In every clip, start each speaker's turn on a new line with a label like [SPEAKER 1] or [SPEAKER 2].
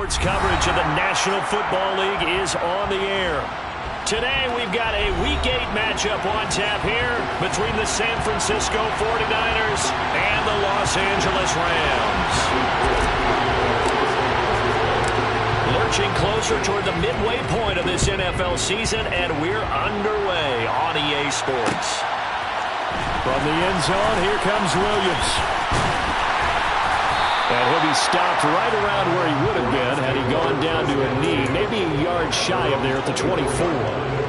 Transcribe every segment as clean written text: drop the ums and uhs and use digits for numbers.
[SPEAKER 1] Sports coverage of the National Football League is on the air. Today we've got a Week 8 matchup on tap here between the San Francisco 49ers and the Los Angeles Rams. Lurching closer toward the midway point of this NFL season, and we're underway on EA Sports.
[SPEAKER 2] From the end zone, here comes Williams. And he'll be stopped right around where he would have been had he gone down to a knee, maybe a yard shy of there at the 24.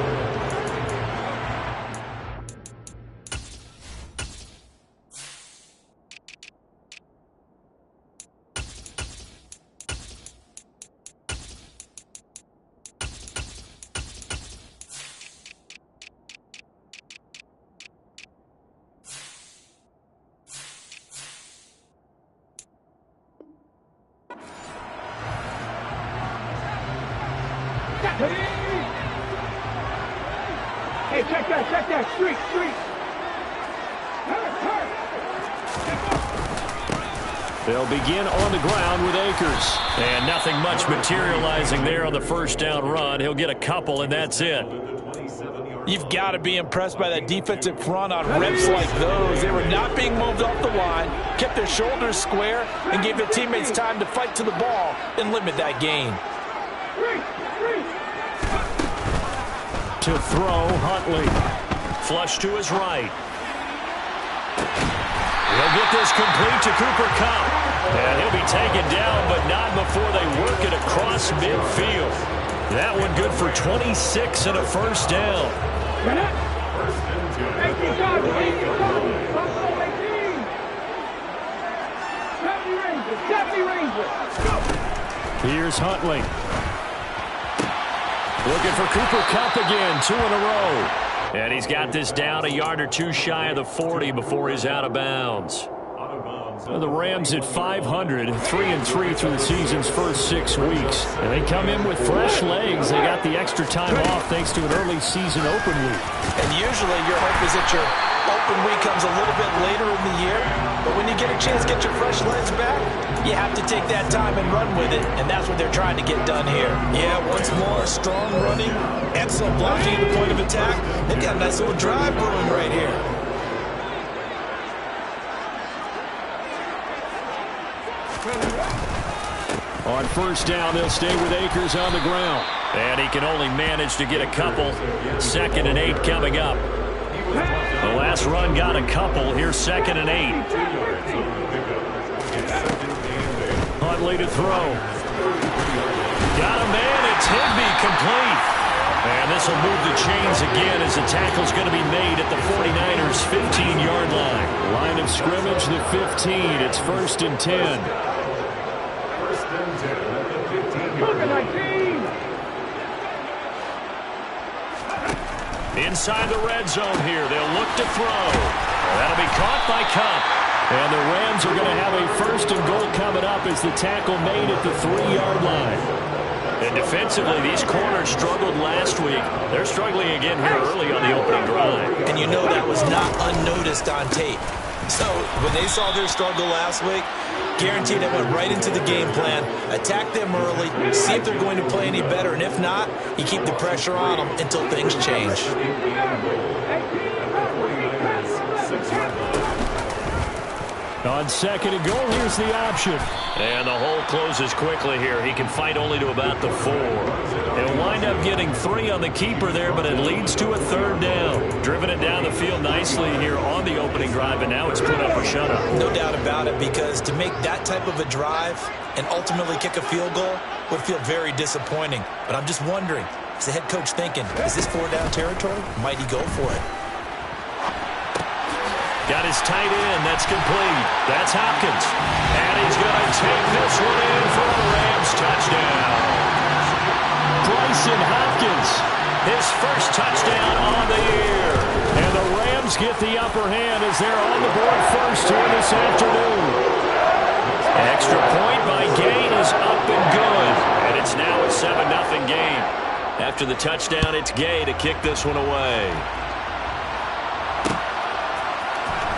[SPEAKER 3] Hey, check that, street.
[SPEAKER 2] They'll begin on the ground with Akers.
[SPEAKER 1] And nothing much materializing there on the first down run. He'll get a couple, and that's it.
[SPEAKER 4] You've got to be impressed by that defensive front on reps like those. They were not being moved off the line, kept their shoulders square, and gave their teammates time to fight to the ball and limit that gain.
[SPEAKER 2] To throw, Huntley.
[SPEAKER 1] Flush to his right. He'll get this complete to Cooper Kupp. And he'll be taken down, but not before they work it across midfield. That one good for 26 and a first down.
[SPEAKER 2] Here's Huntley. Looking for Cooper Kupp again, 2 in a row.
[SPEAKER 1] And he's got this down a yard or two shy of the 40 before he's out of bounds.
[SPEAKER 2] The Rams at 500, 3-3 through the season's first 6 weeks. And they come in with fresh legs. They got the extra time off thanks to an early season open week.
[SPEAKER 4] And usually your hope is that your open week comes a little bit later in the year. But when you get a chance to get your fresh legs back, you have to take that time and run with it. And that's what they're trying to get done here. Yeah, once more, strong running, excellent blocking at the point of attack. They've got a nice little drive brewing right here.
[SPEAKER 2] On first down, they'll stay with Akers on the ground.
[SPEAKER 1] And he can only manage to get a couple. 2nd and 8 coming up. The last run got a couple. Here's 2nd and 8.
[SPEAKER 2] Huntley to throw.
[SPEAKER 1] Got a man. It's Higbee complete. And this will move the chains again as the tackle's going to be made at the 49ers' 15-yard line.
[SPEAKER 2] Line of scrimmage, the 15. It's 1st and 10.
[SPEAKER 1] Inside the red zone here. They'll look to throw. That'll be caught by Kupp.
[SPEAKER 2] And the Rams are going to have a 1st and goal coming up as the tackle made at the 3-yard line.
[SPEAKER 1] And defensively, these corners struggled last week. They're struggling again here early on the opening drive.
[SPEAKER 4] And you know that was not unnoticed on tape. So when they saw their struggle last week, guaranteed they went right into the game plan, attack them early, see if they're going to play any better, and if not, you keep the pressure on them until things change.
[SPEAKER 2] On 2nd and goal, here's the option.
[SPEAKER 1] And the hole closes quickly here. He can fight only to about the 4. He'll wind up getting 3 on the keeper there, but it leads to a 3rd down. Driven it down the field nicely here on the opening drive, and now it's put up or shut up.
[SPEAKER 4] No doubt about it, because to make that type of a drive and ultimately kick a field goal would feel very disappointing. But I'm just wondering, is the head coach thinking, is this 4-down territory? Might he go for it?
[SPEAKER 1] Got his tight end. That's complete. That's Hopkins. And he's going to take this one in for a Rams touchdown.
[SPEAKER 2] Brycen Hopkins.
[SPEAKER 1] His first touchdown on the year.
[SPEAKER 2] And the Rams get the upper hand as they're on the board first here this afternoon.
[SPEAKER 1] Extra point by Gain is up and good. And it's now a 7-0 game. After the touchdown, it's Gay to kick this one away.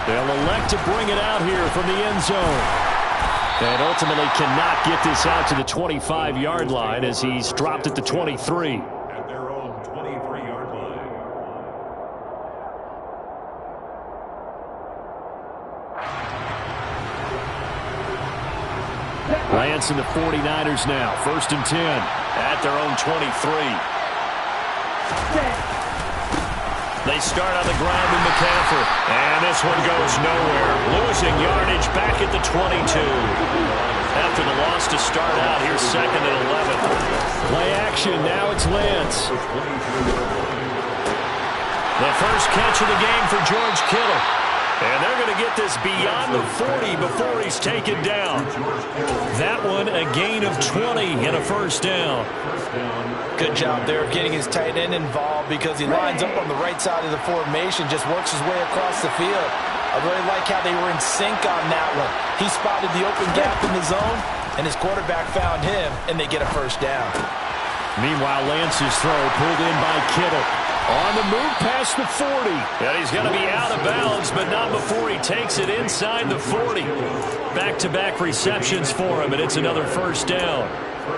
[SPEAKER 2] They'll elect to bring it out here from the end zone. And ultimately cannot get this out to the 25-yard line as he's dropped at the 23.
[SPEAKER 5] At their own 23-yard line.
[SPEAKER 2] Lance and the 49ers now. 1st and 10.
[SPEAKER 1] At their own 23. They start on the ground with McCaffrey. And this one goes nowhere. Losing yardage back at the 22. After the loss to start out, here's 2nd and 11.
[SPEAKER 2] Play action. Now it's Lance.
[SPEAKER 1] The first catch of the game for George Kittle. And they're going to get this beyond the 40 before he's taken down. That one, a gain of 20 and a 1st down.
[SPEAKER 4] Good job there of getting his tight end involved because he lines up on the right side of the formation, just works his way across the field. I really like how they were in sync on that one. He spotted the open gap in the zone, and his quarterback found him, and they get a 1st down.
[SPEAKER 2] Meanwhile, Lance's throw pulled in by Kittle. On the move past the 40.
[SPEAKER 1] And he's going to be out of bounds, but not before he takes it inside the 40. Back-to-back receptions for him, and it's another 1st down.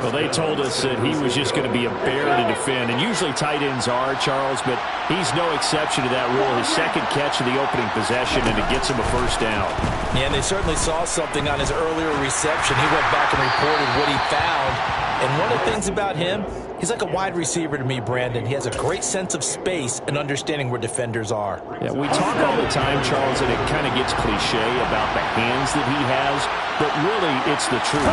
[SPEAKER 2] Well, they told us that he was just going to be a bear to defend, and usually tight ends are, Charles, but he's no exception to that rule. His 2nd catch of the opening possession, and it gets him a 1st down.
[SPEAKER 4] Yeah, and they certainly saw something on his earlier reception. He went back and reported what he found. And one of the things about him, he's like a wide receiver to me, Brandon. He has a great sense of space and understanding where defenders are.
[SPEAKER 2] Yeah, we talk all the time, Charles, and it kind of gets cliche about the hands that he has, but really it's the truth.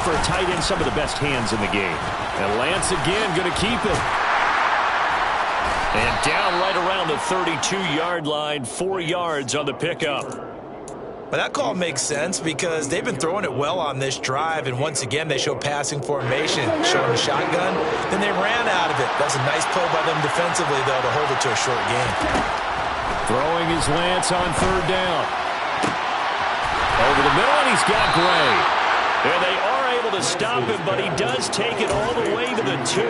[SPEAKER 2] For a tight end, some of the best hands in the game.
[SPEAKER 1] And Lance again going to keep it. And down right around the 32-yard line, 4 yards on the pickup.
[SPEAKER 4] But that call makes sense because they've been throwing it well on this drive, and once again they show passing formation, showing the shotgun. Then they ran out of it. That's a nice play by them defensively, though, to hold it to a short game.
[SPEAKER 2] Throwing is Lance on 3rd down. Over the middle, and he's got Gray.
[SPEAKER 1] And they are able to stop him, but he does take it all the way to the 2.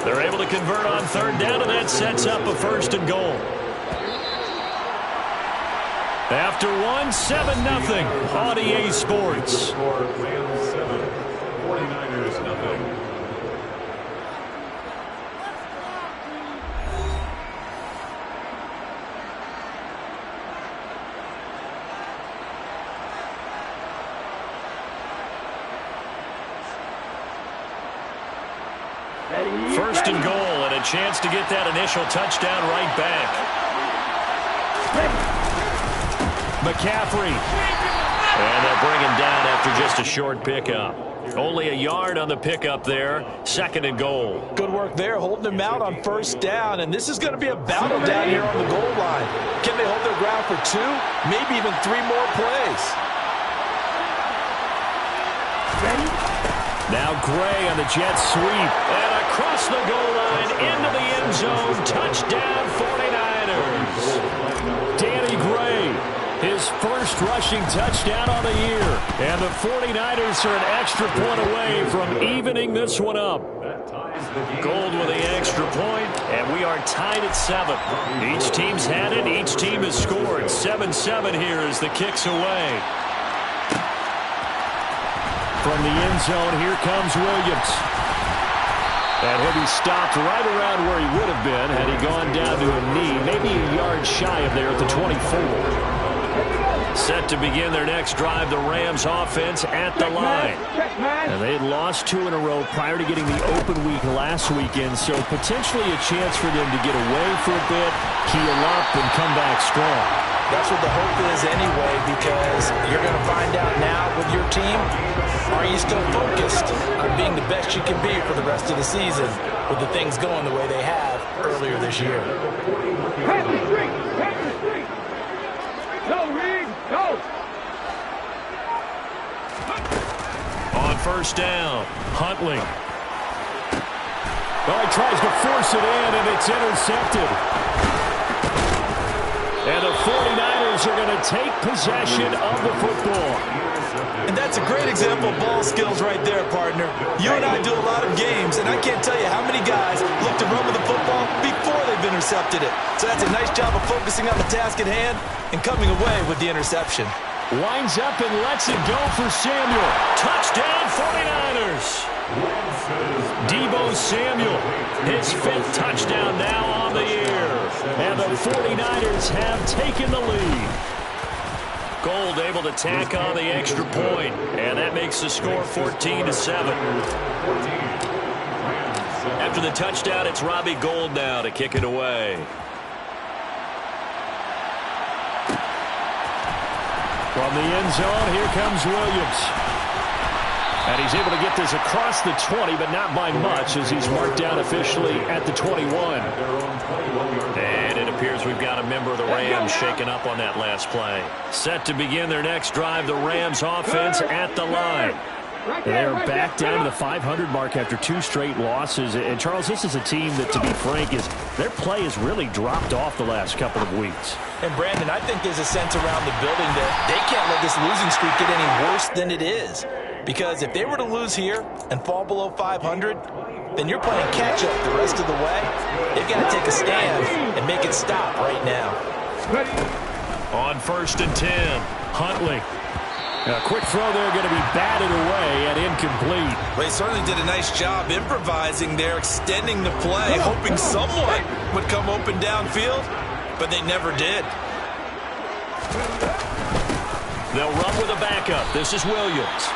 [SPEAKER 1] They're able to convert on 3rd down, and that sets up a 1st and goal. After 1, 7-0 on EA Sports.
[SPEAKER 5] Rams 7, 49ers nothing.
[SPEAKER 1] First and goal, and a chance to get that initial touchdown right back.
[SPEAKER 2] McCaffrey.
[SPEAKER 1] And they'll bring him down after just a short pickup. Only a yard on the pickup there. 2nd and goal.
[SPEAKER 4] Good work there, holding him out on 1st down, and this is going to be a battle down here on the goal line. Can they hold their ground for 2, maybe even 3 more plays?
[SPEAKER 2] Now Gray on the jet sweep.
[SPEAKER 1] And across the goal line, into the end zone. Touchdown, 49ers.
[SPEAKER 2] Danny Gray, his 1st rushing touchdown on the year. And the 49ers are an extra point away from evening this one up.
[SPEAKER 1] Gold with the extra point, and we are tied at 7. Each team's had it. Each team has scored. 7-7 here as the kick's away.
[SPEAKER 2] From the end zone, here comes Williams. And he'll be stopped right around where he would have been had he gone down to a knee, maybe a yard shy of there at the 24.
[SPEAKER 1] Set to begin their next drive, the Rams offense at the line.
[SPEAKER 2] And they had lost 2 in a row prior to getting the open week last weekend, so potentially a chance for them to get away for a bit, heal up, and come back strong.
[SPEAKER 4] That's what the hope is anyway, because you're going to find out now with your team, are you still focused on being the best you can be for the rest of the season with the things going the way they have earlier this year?
[SPEAKER 3] Pass the street! Pass the street! Go, Reed! Go!
[SPEAKER 1] On 1st down, Huntley.
[SPEAKER 2] Well, he tries to force it in, and it's intercepted. And the 49ers are going to take possession of the football.
[SPEAKER 4] And that's a great example of ball skills right there, partner. You and I do a lot of games, and I can't tell you how many guys look to run with the football before they've intercepted it. So that's a nice job of focusing on the task at hand and coming away with the interception.
[SPEAKER 2] Winds up and lets it go for Samuel.
[SPEAKER 1] Touchdown 49ers. Deebo Samuel, his 5th touchdown now on the year.
[SPEAKER 2] And the 49ers have taken the lead.
[SPEAKER 1] Gold able to tack on the extra point, and that makes the score 14-7. After the touchdown, it's Robbie Gould now to kick it away.
[SPEAKER 2] From the end zone, here comes Williams. And he's able to get this across the 20, but not by much, as he's marked down officially at the 21.
[SPEAKER 1] And it appears we've got a member of the Rams shaken up on that last play. Set to begin their next drive, the Rams offense at the line.
[SPEAKER 2] They're back down to the 500 mark after 2 straight losses. And, Charles, this is a team that, to be frank, their play has really dropped off the last couple of weeks.
[SPEAKER 4] And, Brandon, I think there's a sense around the building that they can't let this losing streak get any worse than it is. Because if they were to lose here and fall below 500, then you're playing catch-up the rest of the way. They've got to take a stand and make it stop right now.
[SPEAKER 1] On 1st and 10, Huntley.
[SPEAKER 2] A quick throw there, going to be batted away and incomplete.
[SPEAKER 4] Well, he certainly did a nice job improvising there, extending the play, hoping someone would come open downfield, but they never did.
[SPEAKER 1] They'll run with a backup. This is Williams.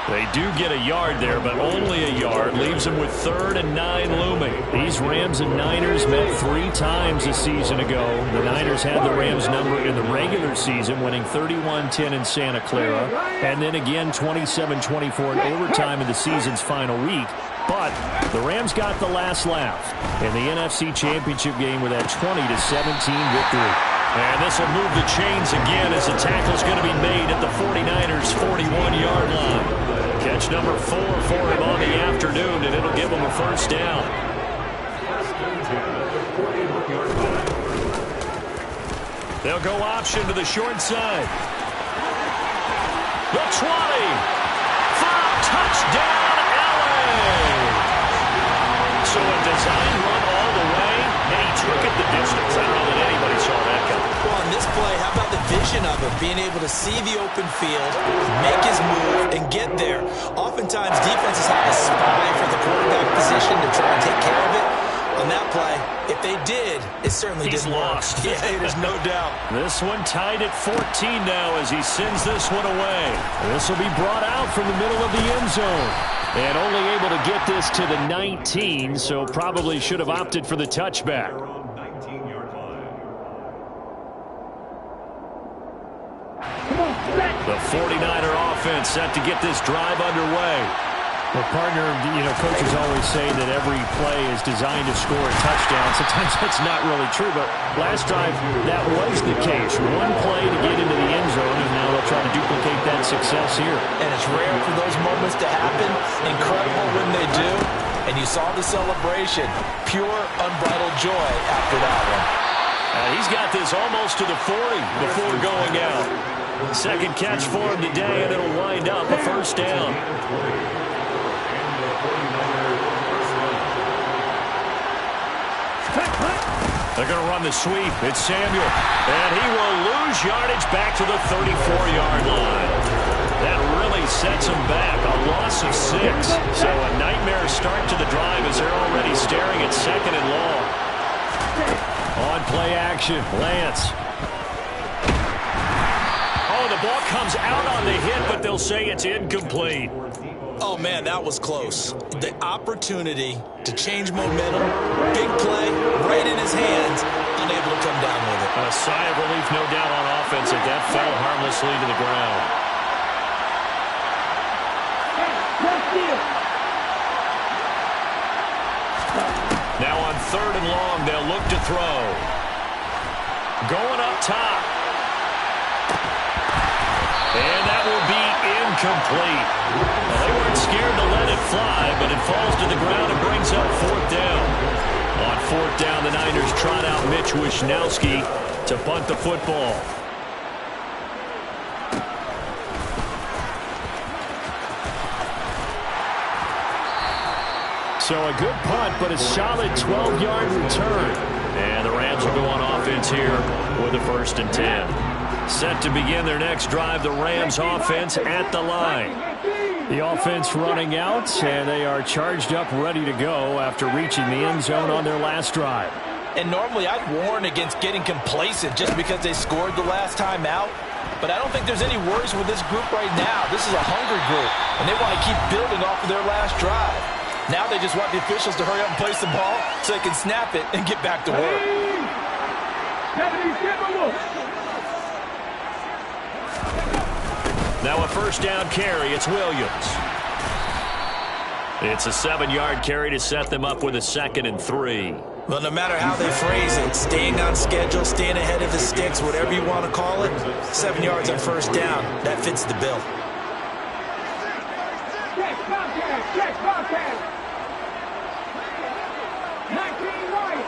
[SPEAKER 1] They do get a yard there, but only a yard. Leaves them with 3rd and 9 looming.
[SPEAKER 2] These Rams and Niners met 3 times a season ago. The Niners had the Rams number in the regular season, winning 31-10 in Santa Clara, and then again 27-24 in overtime in the season's final week. But the Rams got the last laugh in the NFC Championship game with that 20-17 victory.
[SPEAKER 1] And this will move the chains again as the tackle's going to be made at the 49ers' 41-yard line. Catch number 4 for him on the afternoon, and it'll give him a 1st down. They'll go option to the short side. The 20. Touchdown, LA. So a design run all the way, and he took it the distance. I don't know that anybody saw that coming.
[SPEAKER 4] Well, on this play, how about the vision of it? Being able to see the open field, make his move, and get there. Oftentimes, defenses have a spy for the quarterback position to try and take care of it. On that play, if they did, it certainly didn't work. Yeah, there's no doubt.
[SPEAKER 1] This one tied at 14 now as he sends this one away.
[SPEAKER 2] This will be brought out from the middle of the end zone. And only able to get this to the 19, so probably should have opted for the touchback.
[SPEAKER 1] The 49er offense set to get this drive underway.
[SPEAKER 2] Well, partner, coaches always say that every play is designed to score a touchdown. Sometimes that's not really true, but last drive, that was the case. One play to get into the end zone, and now they'll try to duplicate that success here.
[SPEAKER 4] And it's rare for those moments to happen. Incredible when they do. And you saw the celebration. Pure, unbridled joy after that one.
[SPEAKER 1] He's got this almost to the 40 before going out. Second catch for him today, and it'll wind up a 1st down. They're going to run the sweep. It's Samuel. And he will lose yardage back to the 34-yard line. That really sets him back. A loss of 6. So a nightmare start to the drive as they're already staring at 2nd and long.
[SPEAKER 2] On play action, Lance.
[SPEAKER 1] Oh, the ball comes out on the hit, but they'll say it's incomplete.
[SPEAKER 4] Oh, man, that was close. The opportunity to change momentum, big play, right in his hands, unable to come down with it.
[SPEAKER 1] A sigh of relief, no doubt, on offense as that fell harmlessly to the ground. Now on 3rd and long, they'll look to throw. Going up top. And that will be incomplete. Well, they weren't scared to let it fly, but it falls to the ground and brings up 4th down. On 4th down, the Niners trot out Mitch Wishnowsky to punt the football.
[SPEAKER 2] So a good punt, but a solid 12-yard return.
[SPEAKER 1] And the Rams will go on offense here with a 1st and 10. Set to begin their next drive, the Rams offense at the line.
[SPEAKER 2] The offense running out, and they are charged up, ready to go after reaching the end zone on their last drive.
[SPEAKER 4] And normally I'd warn against getting complacent just because they scored the last time out. But I don't think there's any worries with this group right now. This is a hungry group, and they want to keep building off of their last drive. Now they just want the officials to hurry up and place the ball so they can snap it and get back to work.
[SPEAKER 1] Now a first down carry. It's Williams. It's a 7-yard carry to set them up with a 2nd and 3.
[SPEAKER 4] Well, no matter how they phrase it, staying on schedule, staying ahead of the sticks, whatever you want to call it, 7 yards on first down, that fits the bill.
[SPEAKER 3] Check, Bobcat. 19 right.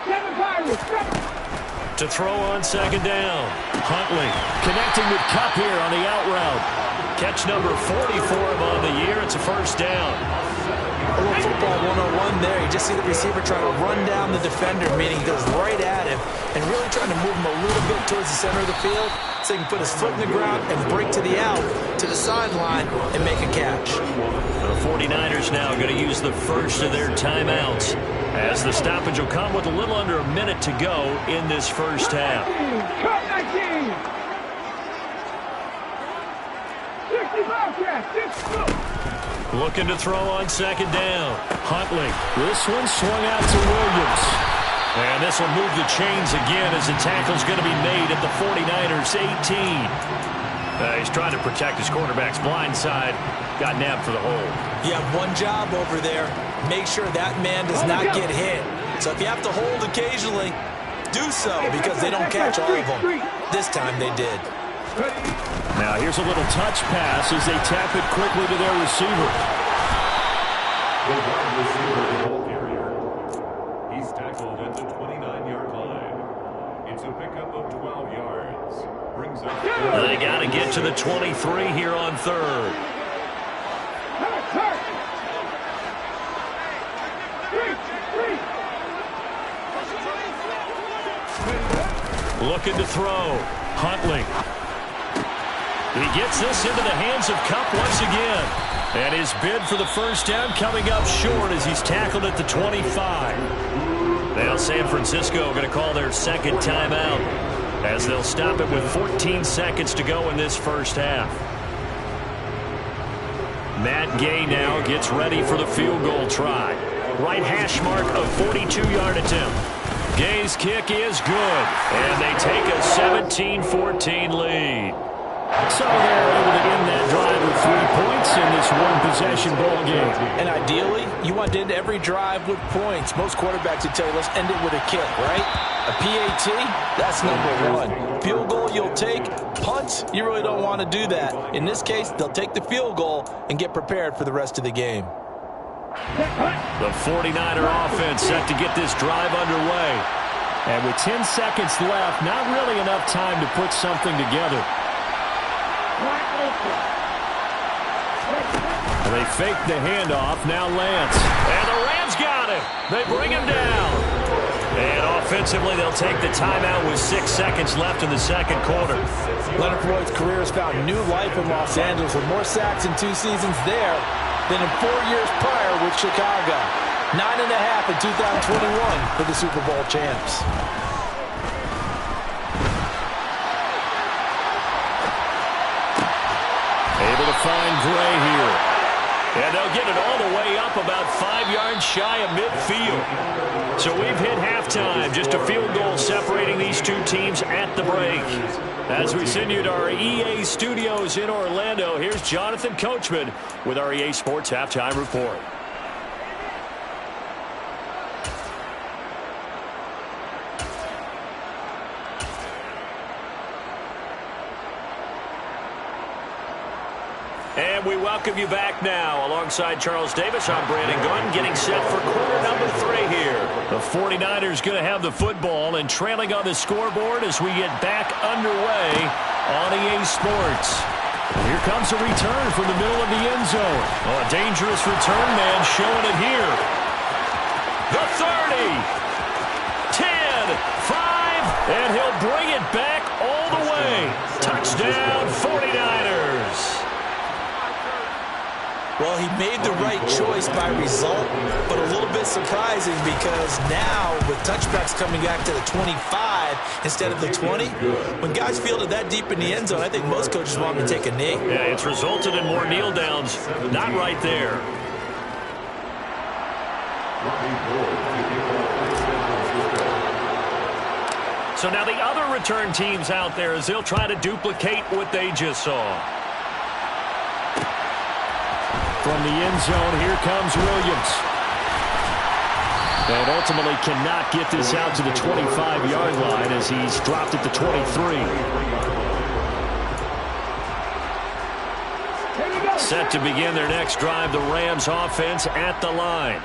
[SPEAKER 3] 7 Pirates.
[SPEAKER 1] To throw on 2nd down. Huntley connecting with Kupp here on the out route. Catch number 44 on the year. It's a first down.
[SPEAKER 4] A little football 101 there. You just see the receiver trying to run down the defender, meaning he goes right at him and really trying to move him a little bit towards the center of the field so he can put his foot in the ground and break to the out, to the sideline, and make a catch.
[SPEAKER 1] The 49ers now going to use the first of their timeouts as the stoppage will come with a little under a minute to go in this first half.
[SPEAKER 3] Cut 19. 60 Bobcat.
[SPEAKER 1] Looking to throw on 2nd down. Huntley. This one swung out to Williams. And this will move the chains again as the tackle's going to be made at the 49ers 18. He's trying to protect his quarterback's blind side. Got nabbed for the hold.
[SPEAKER 4] You have one job over there. Make sure that man does not get hit. So if you have to hold occasionally, do so because they don't catch all of them. This time they did.
[SPEAKER 2] Now here's a little touch pass as they tap it quickly to their receiver.
[SPEAKER 5] The wide receiver, the ball carrier. He's tackled at the 29-yard line. It's a pickup of 12 yards. Brings up.
[SPEAKER 1] They got to get to the 23 here on 3rd. Looking to throw. Huntley. He gets this into the hands of Kupp once again. And his bid for the first down coming up short as he's tackled at the 25. Now San Francisco going to call their 2nd timeout as they'll stop it with 14 seconds to go in this first half. Matt Gay now gets ready for the field goal try. Right hash mark of 42-yard attempt. Gay's kick is good, and they take a 17-14 lead.
[SPEAKER 2] So they're able to end that drive with 3 points in this one-possession ball game.
[SPEAKER 4] And ideally, you want to end every drive with points. Most quarterbacks would tell you, let's end it with a kick, right? A PAT, that's number 1. Field goal you'll take. Punt, you really don't want to do that. In this case, they'll take the field goal and get prepared for the rest of the game.
[SPEAKER 1] The 49er offense set to get this drive underway.
[SPEAKER 2] And with 10 seconds left, not really enough time to put something together. And they fake the handoff. Now Lance.
[SPEAKER 1] And the Rams got him. They bring him down. And offensively, they'll take the timeout with 6 seconds left in the second quarter.
[SPEAKER 4] Leonard Floyd's career has found new life in Los Angeles with more sacks in 2 seasons there than in 4 years prior with Chicago. 9.5 in 2021 for the Super Bowl champs.
[SPEAKER 1] Able to find Gray here. And they'll get it all the way up about 5 yards shy of midfield. So we've hit halftime. Just a field goal separating these two teams at the break. As we send you to our EA studios in Orlando, here's Jonathan Coachman with our EA Sports Halftime Report. And we welcome you back now. Alongside Charles Davis, I'm Brandon Gordon, getting set for quarter number 3 here. The 49ers going to have the football and trailing on the scoreboard as we get back underway on EA Sports. Here comes a return from the middle of the end zone. Oh, a dangerous return man showing it here. The 30, 10, 5, And he'll bring it back all the way. Touchdown, 49ers.
[SPEAKER 4] Well, he made the right choice by result, but a little bit surprising because now with touchbacks coming back to the 25 instead of the 20, when guys fielded that deep in the end zone, I think most coaches want them to take a knee.
[SPEAKER 1] Yeah, it's resulted in more kneel downs. Not right there. So now the other return teams out there as they'll try to duplicate what they just saw.
[SPEAKER 2] From the end zone, here comes Williams. And ultimately cannot get this out to the 25-yard line as he's dropped at the 23. Set to begin their next drive, the Rams offense at the line.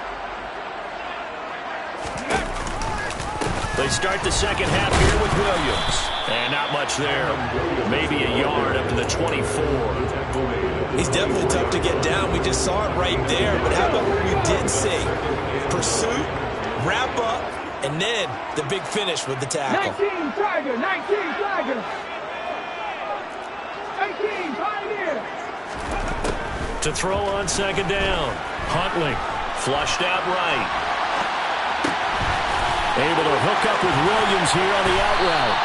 [SPEAKER 2] They start the second half here with Williams. And not much there. Maybe a yard up to the 24.
[SPEAKER 4] He's definitely tough to get down. We just saw it right there. But how about what we did see? Pursuit, wrap up, and then the big finish with the tackle.
[SPEAKER 3] 19 Tiger, 19 Tiger. 18 Pioneer.
[SPEAKER 1] To throw on second down. Huntley flushed out right.
[SPEAKER 2] Able to hook up with Williams here on the out route.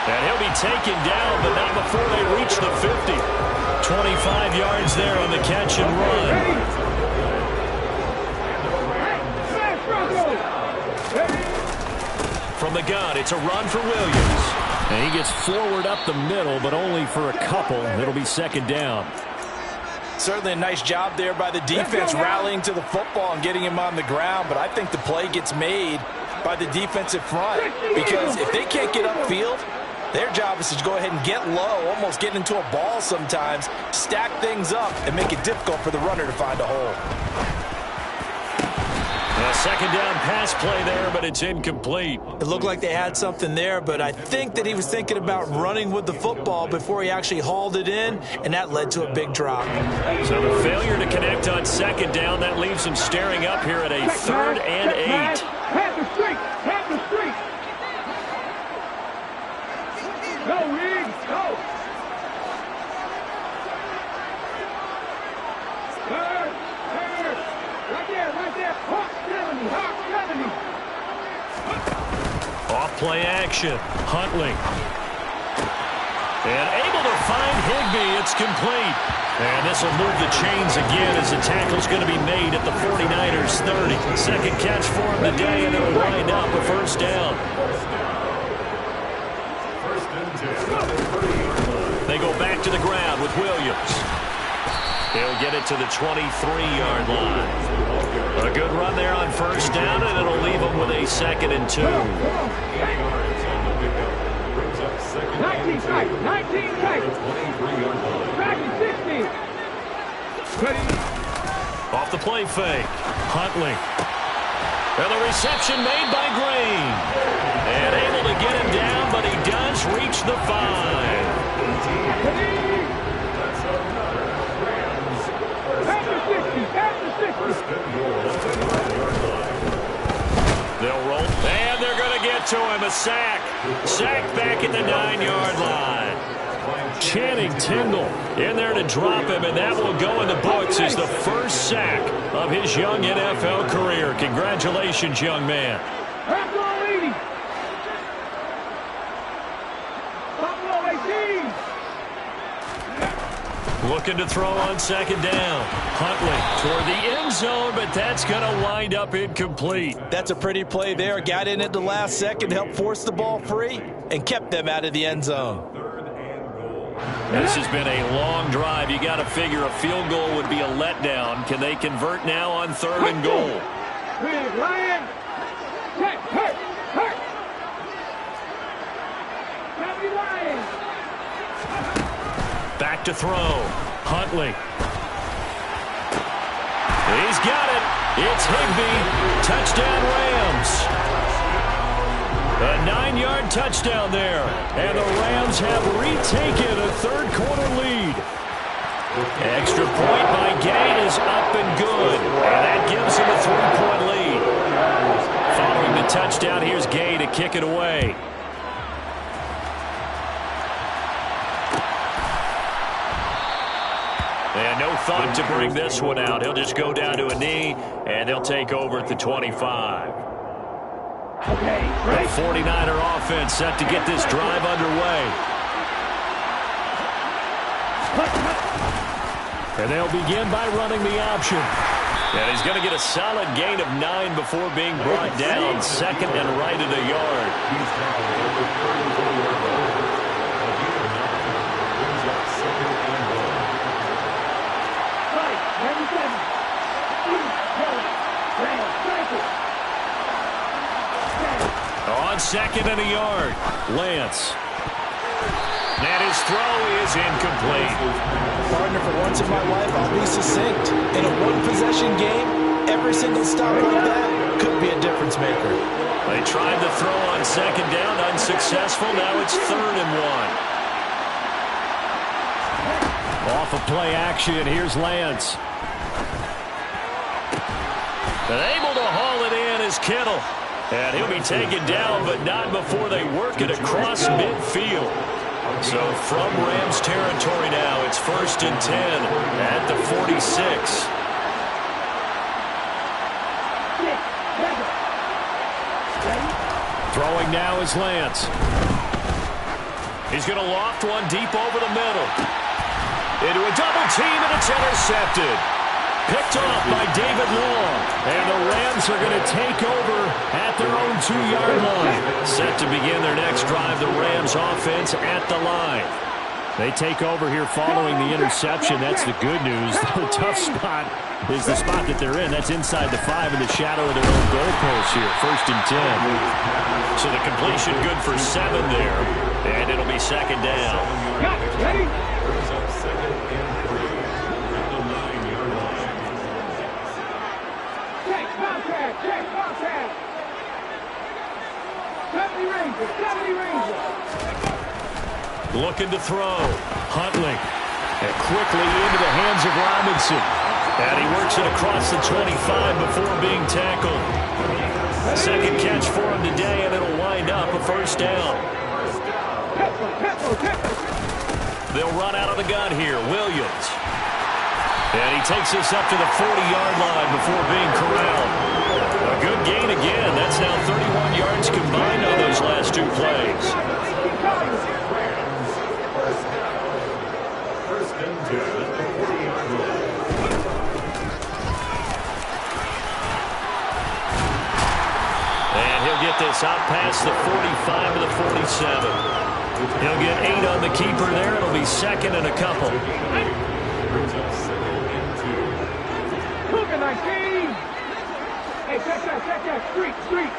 [SPEAKER 1] And he'll be taken down, but not before they reach the 50. 25 yards there on the catch and run. From the gun, it's a run for Williams.
[SPEAKER 2] And he gets forward up the middle, but only for a couple. It'll be second down.
[SPEAKER 4] Certainly a nice job there by the defense rallying to the football and getting him on the ground, but I think the play gets made by the defensive front because if they can't get upfield, their job is to go ahead and get low, almost get into a ball sometimes, stack things up, and make it difficult for the runner to find a hole.
[SPEAKER 1] A second down pass play there, but it's incomplete.
[SPEAKER 4] It looked like they had something there, but I think that he was thinking about running with the football before he actually hauled it in, and that led to a big drop.
[SPEAKER 1] So the failure to connect on second down, that leaves him staring up here at a 3rd and 8.
[SPEAKER 3] Have the streak, have the streak. Go, Reed, go. Third. Right there. Hawk 70, Hawk 70.
[SPEAKER 1] Off play action. Huntley. And able to find Higbee. It's complete. And this will move the chains again as the tackle's going to be made at the 49ers 30. Second catch for him today, and it'll wind up a first down. They go back to the ground with Williams. He'll get it to the 23-yard line. A good run there on first down, and it'll leave them with a 2nd and 2.
[SPEAKER 3] 19 tight, 19 tight. Back in 60. Ready.
[SPEAKER 1] Off the play fake. Huntley. And the reception made by Green. And able to get him down, but he does reach the 5. They'll roll, and they're going to get to him. A sack. Sack back at the 9-yard line.
[SPEAKER 2] Channing Tindall in there to drop him, and that will go in the books as the first sack of his young NFL career. Congratulations, young man.
[SPEAKER 1] Looking to throw on second down. Huntley toward the end zone, but that's going to wind up incomplete.
[SPEAKER 4] That's a pretty play there. Got in at the last second, helped force the ball free, and kept them out of the end zone.
[SPEAKER 1] This has been a long drive. You got to figure a field goal would be a letdown. Can they convert now on 3rd and goal?
[SPEAKER 3] Ryan. Hurt.
[SPEAKER 1] Back to throw. Huntley. He's got it. It's Higbee. Touchdown Rams. A 9-yard touchdown there. And the Rams have retaken a 3rd quarter lead. Extra point by Gay is up and good. And that gives him a 3-point lead. Following the touchdown, here's Gay to kick it away. thought to bring this one out. He'll just go down to a knee, and they'll take over at the 25. The 49er offense set to get this drive underway. And they'll begin by running the option. And he's going to get a solid gain of 9 before being brought down. Second and right at a yard. On second and a yard, Lance. And his throw is incomplete.
[SPEAKER 4] Partner, for once in my life, I'll be succinct. In a one-possession game, every single stop like that could be a difference maker.
[SPEAKER 1] They tried to throw on second down, unsuccessful. Now it's 3rd and 1.
[SPEAKER 2] Off of play action, here's Lance.
[SPEAKER 1] And able to haul it in is Kittle. And he'll be taken down, but not before they work it across midfield. So from Rams territory now, it's 1st and 10 at the 46.
[SPEAKER 2] Throwing now is Lance.
[SPEAKER 1] He's going to loft one deep over the middle. Into a double team, and it's intercepted. Picked off by David Long. And the Rams are going to take over at their own 2-yard line. Set to begin their next drive, the Rams offense at the line.
[SPEAKER 2] They take over here following the interception. That's the good news. The tough spot is the spot that they're in. That's inside the 5 in the shadow of their own goalpost here. 1st and 10.
[SPEAKER 1] So the completion good for 7 there. And it'll be 2nd down.
[SPEAKER 3] Ready? Check, contact. 70 Ranger.
[SPEAKER 1] Looking to throw. Huntley. And quickly into the hands of Robinson. And he works it across the 25 before being tackled. Second catch for him today, and it'll wind up a 1st down. They'll run out of the gun here. Williams. And he takes this up to the 40-yard line before being corralled. A good gain again. That's now 31 yards combined on those last 2 plays. And he'll get this out past the 45 to the 47. He'll get 8 on the keeper there. It'll be 2nd and a couple.
[SPEAKER 3] Cougar 19. Hey, check that. Street.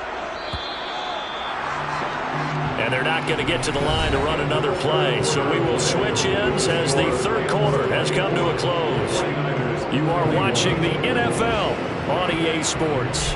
[SPEAKER 1] And they're not going to get to the line to run another play. So we will switch ends as the 3rd quarter has come to a close. You are watching the NFL on EA Sports.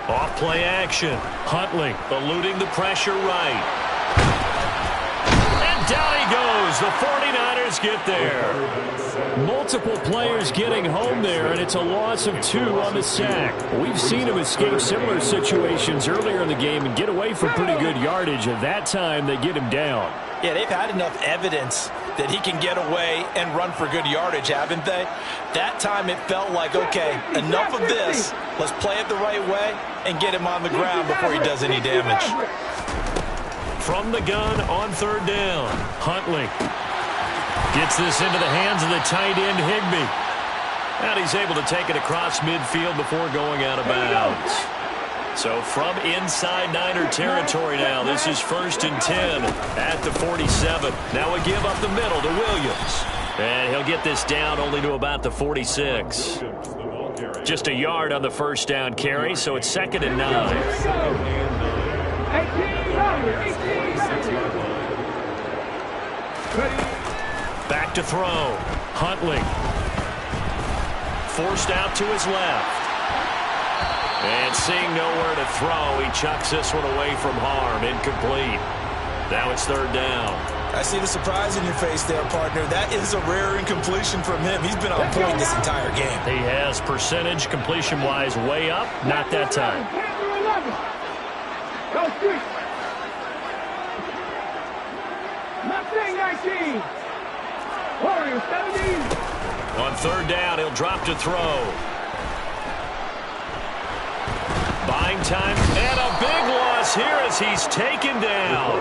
[SPEAKER 1] Off play action. Huntley eluding the pressure right. And down he goes. The 49ers get there.
[SPEAKER 2] Multiple players getting home there, and it's a loss of 2 on the sack. We've seen him escape similar situations earlier in the game and get away from pretty good yardage, and that time they get him down.
[SPEAKER 4] Yeah, they've had enough evidence that he can get away and run for good yardage, haven't they? That time it felt like, okay, enough of this. Let's play it the right way and get him on the ground before he does any damage.
[SPEAKER 1] From the gun on 3rd down, Huntley gets this into the hands of the tight end, Higbee. And he's able to take it across midfield before going out of bounds. So from inside Niner territory now, this is 1st and 10 at the 47. Now we give up the middle to Williams. And he'll get this down only to about the 46. Just a yard on the 1st down carry, so it's 2nd and 9. Back to throw. Huntley. Forced out to his left. And seeing nowhere to throw, he chucks this one away from harm. Incomplete. Now it's 3rd down.
[SPEAKER 4] I see the surprise in your face there, partner. That is a rare incompletion from him. He's been on point this entire game.
[SPEAKER 2] He has percentage completion-wise way up. Not that time.
[SPEAKER 3] Go street. Mustang 19. Warriors 17.
[SPEAKER 1] On third down, he'll drop to throw. Buying time, and a big loss here as he's taken down.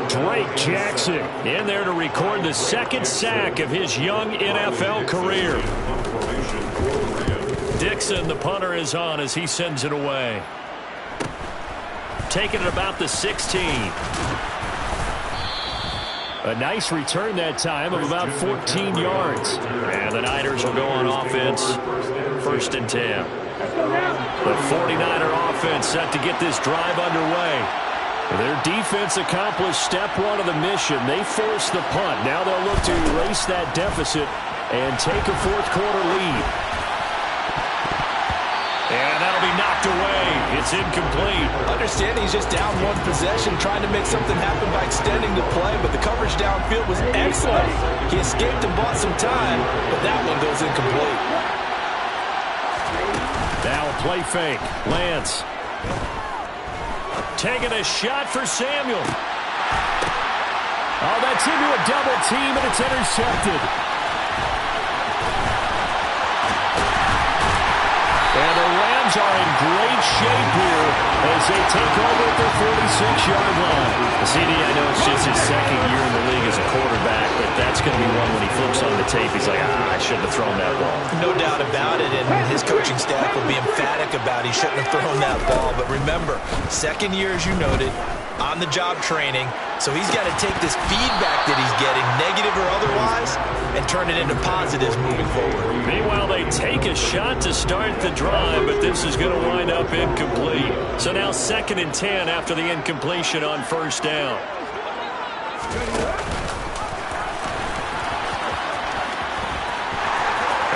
[SPEAKER 2] Drake Jackson in there to record the second sack of his young NFL career.
[SPEAKER 1] Dixon, the punter, is on as he sends it away. Taking it about the 16.
[SPEAKER 2] A nice return that time of about 14 yards.
[SPEAKER 1] And the Niners will go on offense. 1st and 10.
[SPEAKER 2] The 49er offense set to get this drive underway. Their defense accomplished step one of the mission. They forced the punt. Now they'll look to erase that deficit and take a fourth quarter lead.
[SPEAKER 1] And that'll be knocked away. It's incomplete.
[SPEAKER 4] Understand he's just down one possession, trying to make something happen by extending the play, but the coverage downfield was excellent. He escaped and bought some time, but that one goes incomplete.
[SPEAKER 2] Now a play fake. Lance.
[SPEAKER 1] Taking a shot for Samuel.
[SPEAKER 2] Oh, that's into a double team, and it's intercepted. And the Rams are in great shape here as they take over at their 46-yard line.
[SPEAKER 1] CD, I know it's just his second year in the league as a quarterback, but that's going to be one when he flips on the tape. He's like, I shouldn't have thrown that ball.
[SPEAKER 4] No doubt about it, and his coaching staff will be emphatic about he shouldn't have thrown that ball. But remember, second year, as you noted, on-the-job training, so he's got to take this feedback that he's getting, negative or otherwise, and turn it into positives moving forward.
[SPEAKER 1] Meanwhile, they take a shot to start the drive, but this is going to wind up incomplete. So now 2nd and 10 after the incompletion on 1st down.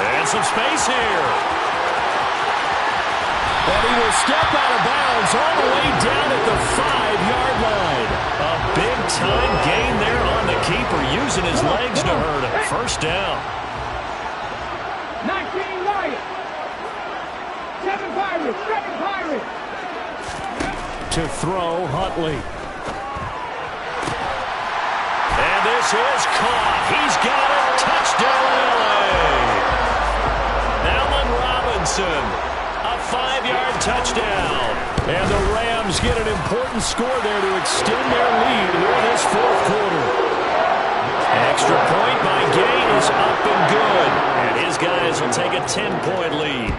[SPEAKER 1] And some space here.
[SPEAKER 2] And he will step out of bounds all the way down at the 5-yard line.
[SPEAKER 1] A big-time gain there on the keeper, using his legs to hurt him. 1st down.
[SPEAKER 3] 19 Lions. 7 Pirates. 7 Pirates.
[SPEAKER 2] To throw, Huntley.
[SPEAKER 1] And this is caught. He's got it. Touchdown, L.A. Allen Robinson. A 5-yard touchdown.
[SPEAKER 2] And the Rams get an important score there to extend their lead in this 4th quarter.
[SPEAKER 1] Extra point by Gay is up and good. And his guys will take a 10-point lead.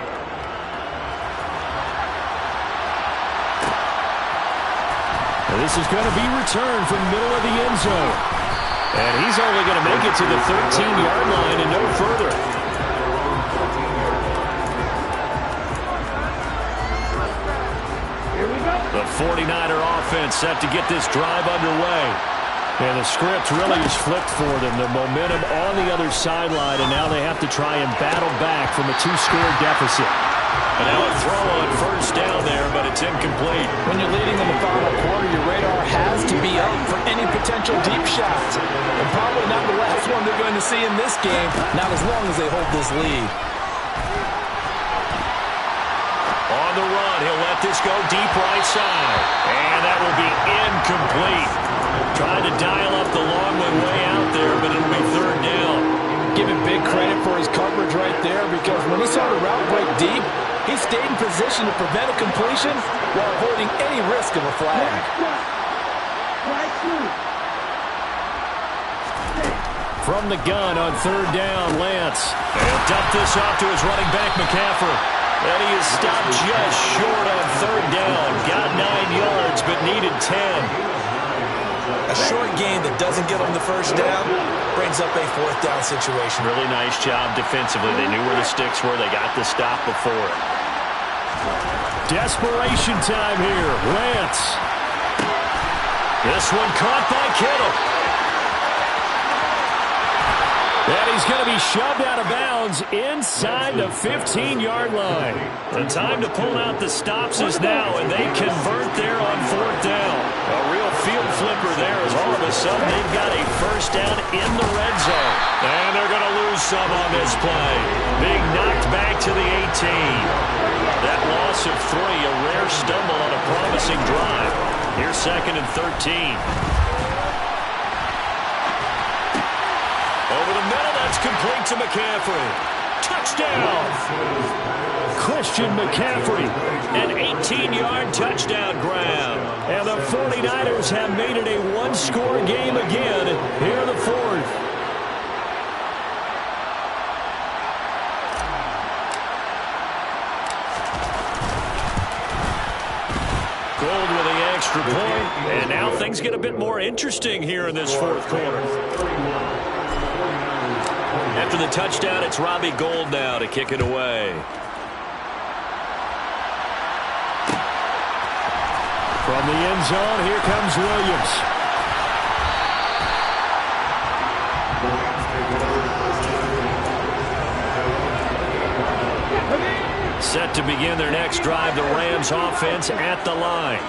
[SPEAKER 2] And this is going to be returned from the middle of the end zone. And he's only going to make it to the 13-yard line and no further.
[SPEAKER 1] The 49er offense set to get this drive underway.
[SPEAKER 2] And the script really is flipped for them. The momentum on the other sideline, and now they have to try and battle back from a 2-score deficit.
[SPEAKER 1] And now a throw on 1st down there, but it's incomplete.
[SPEAKER 4] When you're leading in the final quarter, your radar has to be up for any potential deep shots. And probably not the last one they're going to see in this game, not as long as they hold this lead.
[SPEAKER 1] On the run, he'll let this go deep right side. And that will be incomplete. Trying to dial up the long way out there, but it'll be 3rd down.
[SPEAKER 4] Give him big credit for his coverage right there, because when he saw the route break deep, he stayed in position to prevent a completion while avoiding any risk of a flag.
[SPEAKER 2] From the gun on 3rd down, Lance.
[SPEAKER 1] And he'll dump this off to his running back, McCaffrey. And he is stopped just short on 3rd down. Got 9 yards, but needed 10.
[SPEAKER 4] A short gain that doesn't get him the 1st down brings up a 4th down situation.
[SPEAKER 1] Really nice job defensively. They knew where the sticks were. They got the stop before it.
[SPEAKER 2] Desperation time here. Lance.
[SPEAKER 1] This one caught by Kittle.
[SPEAKER 2] And he's going to be shoved out of bounds inside the 15-yard line.
[SPEAKER 1] The time to pull out the stops is now, and they convert there on 4th down. A real field flipper there as all of a sudden they've got a first down in the red zone. And they're going to lose some on this play. Being knocked back to the 18. That loss of 3, a rare stumble on a promising drive. Here's 2nd and 13. Over the middle, that's complete to McCaffrey. Touchdown!
[SPEAKER 2] Christian McCaffrey.
[SPEAKER 1] An 18-yard touchdown grab.
[SPEAKER 2] And the 49ers have made it a one-score game again here in the 4th.
[SPEAKER 1] Gold with the extra point. And now things get a bit more interesting here in this 4th quarter. After the touchdown, it's Robbie Gould now to kick it away.
[SPEAKER 2] From the end zone, here comes Williams.
[SPEAKER 1] Set to begin their next drive, the Rams offense at the line.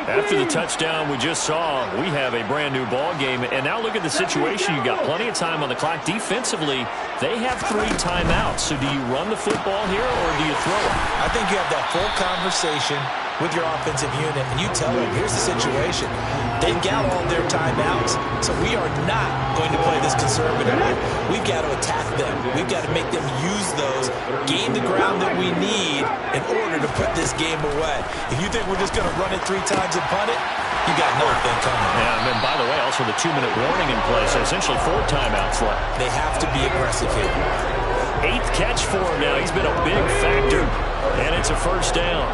[SPEAKER 1] After the touchdown we just saw, we have a brand new ball game. And now look at the situation. You've got plenty of time on the clock. Defensively, they have 3 timeouts. So do you run the football here or do you throw it?
[SPEAKER 4] I think you have that full conversation with your offensive unit, and you tell them, here's the situation. They've got all their timeouts, so we are not going to play this conservatively. We've got to attack them. We've got to make them use those, gain the ground that we need in order to put this game away. If you think we're just going to run it 3 times and punt it, you got nothing coming.
[SPEAKER 1] Yeah, and then, by the way, also the 2-minute warning in place, so essentially 4 timeouts left.
[SPEAKER 4] They have to be aggressive here.
[SPEAKER 1] 8th catch for him now. He's been a big factor, and it's a first down.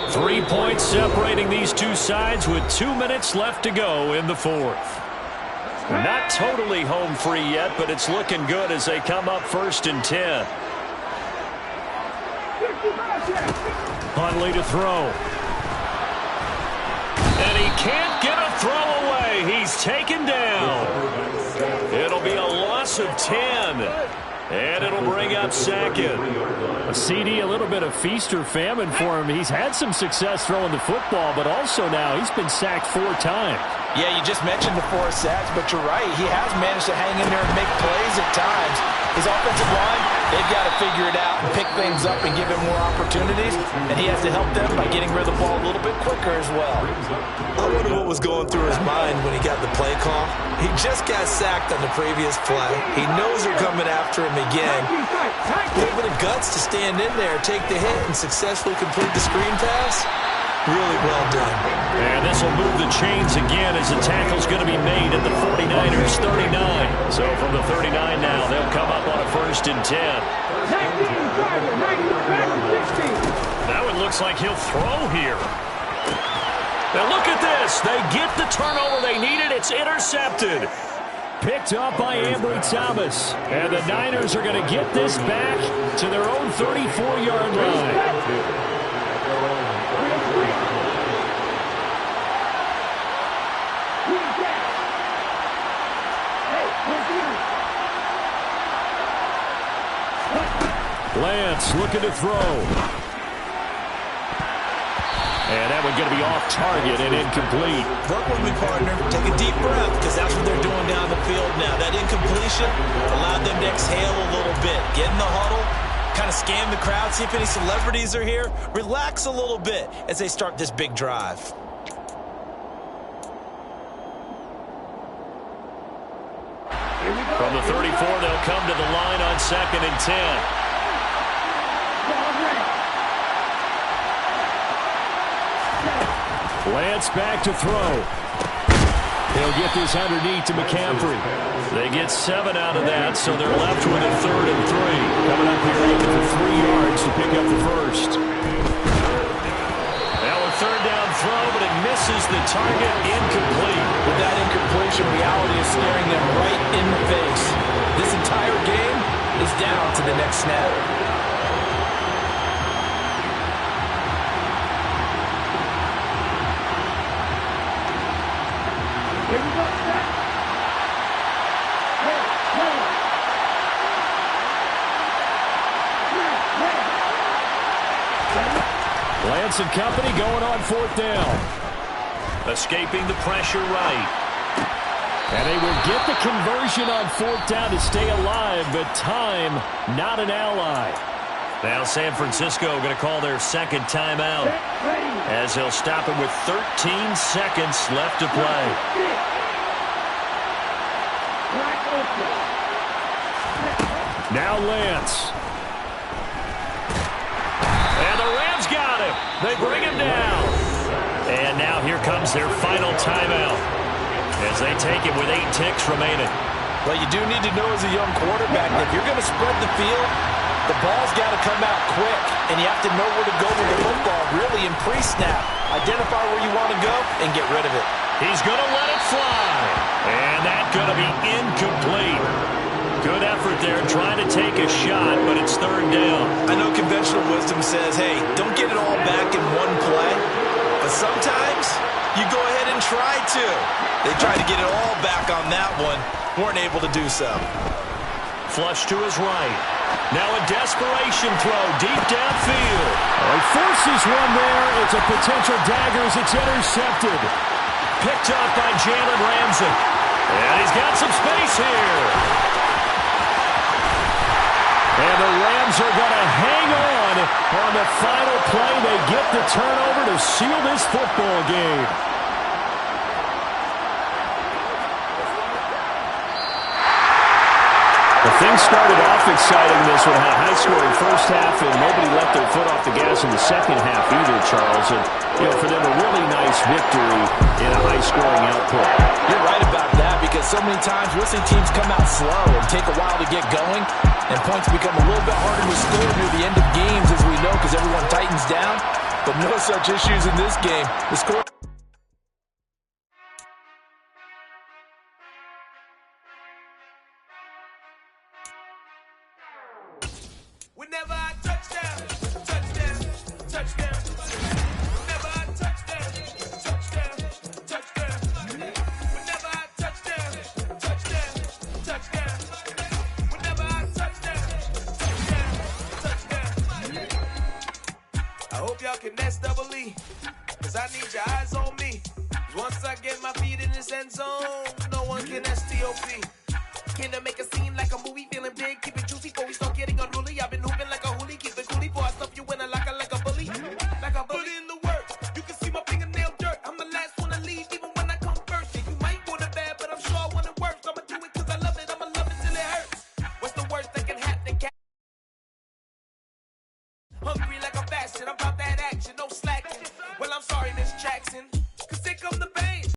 [SPEAKER 1] 3 points separating these two sides with 2 minutes left to go in the 4th. Not totally home free yet, but it's looking good as they come up 1st and 10.
[SPEAKER 2] Huntley to throw.
[SPEAKER 1] And he can't get a throw away. He's taken down. It'll be a loss of 10. And it'll bring up 2nd.
[SPEAKER 2] A CD, a little bit of feast or famine for him. He's had some success throwing the football, but also now he's been sacked 4 times.
[SPEAKER 4] Yeah, you just mentioned the 4 sacks, but you're right. He has managed to hang in there and make plays at times. His offensive line, they've got to figure it out and pick things up and give him more opportunities, and he has to help them by getting rid of the ball a little bit quicker as well. I wonder what was going through his mind when he got the play call. He just got sacked on the previous play. He knows they're coming after him again. A little bit of guts to stand in there, take the hit, and successfully complete the screen pass. Really well done.
[SPEAKER 1] And this will move the chains again as the tackle's going to be made at the 49ers 39. So from the 39 now, they'll come up on a 1st and 10. That one looks like he'll throw here. Now look at this. They get the turnover they needed. It's intercepted.
[SPEAKER 2] Picked up by Ambry Thomas. And the Niners are going to get this back to their own 34-yard line. Lance looking to throw. And that one going to be off target and incomplete.
[SPEAKER 4] Work with me, partner. Take a deep breath, because that's what they're doing down the field now. That incompletion allowed them to exhale a little bit. Get in the huddle, kind of scan the crowd, see if any celebrities are here. Relax a little bit as they start this big drive.
[SPEAKER 1] From the 34, they'll come to the line on 2nd and 10.
[SPEAKER 2] Lance back to throw. He'll get this underneath to McCaffrey.
[SPEAKER 1] They get 7 out of that, so they're left with a 3rd and 3.
[SPEAKER 2] Coming up here looking for 3 yards to pick up the first.
[SPEAKER 1] Now a 3rd down throw, but it misses the target, incomplete.
[SPEAKER 4] With that incompletion, reality is staring them right in the face. This entire game is down to the next snap.
[SPEAKER 2] Lance and company going on 4th down.
[SPEAKER 1] Escaping the pressure right.
[SPEAKER 2] And they will get the conversion on 4th down to stay alive, but time, not an ally.
[SPEAKER 1] Now San Francisco going to call their second timeout as they'll stop it with 13 seconds left to play.
[SPEAKER 2] Now Lance.
[SPEAKER 1] And the Rams got him. They bring him down. And now here comes their final timeout as they take it with 8 ticks remaining.
[SPEAKER 4] Well, you do need to know as a young quarterback that if you're going to spread the field, the ball's got to come out quick, and you have to know where to go with the football, really, in pre-snap. Identify where you want to go and get rid of it.
[SPEAKER 1] He's going to let it fly. And that's going to be incomplete. Good effort there trying to take a shot, but it's 3rd down.
[SPEAKER 4] I know conventional wisdom says, hey, don't get it all back in one play. But sometimes you go ahead and try to. They tried to get it all back on that one. Weren't able to do so.
[SPEAKER 1] Flush to his right. Now a desperation throw deep downfield.
[SPEAKER 2] He forces one there. It's a potential dagger as it's intercepted.
[SPEAKER 1] Picked up by Jalen Ramsey. And he's got some space here.
[SPEAKER 2] And the Rams are going to hang on the final play. They get the turnover to seal this football game. Well, things started off exciting this one. Had a high-scoring first half, and nobody let their foot off the gas in the second half either, Charles. And, for them, a really nice victory in a high-scoring output.
[SPEAKER 4] You're right about that because so many times we'll see teams come out slow and take a while to get going, and points become a little bit harder to score near the end of games, as we know, because everyone tightens down. But no such issues in this game. The score...
[SPEAKER 6] Whenever I touchdown, touchdown, touchdown. Whenever I touchdown, touchdown, touchdown. Whenever I touchdown, touchdown, touchdown. Whenever I touchdown, touchdown, touchdown. I hope y'all can nest double E, cause I need your eyes on me. Once I get my feet in this end zone, no one can STOP. Can I make a scene like a movie, feeling big, keep it juicy before we start getting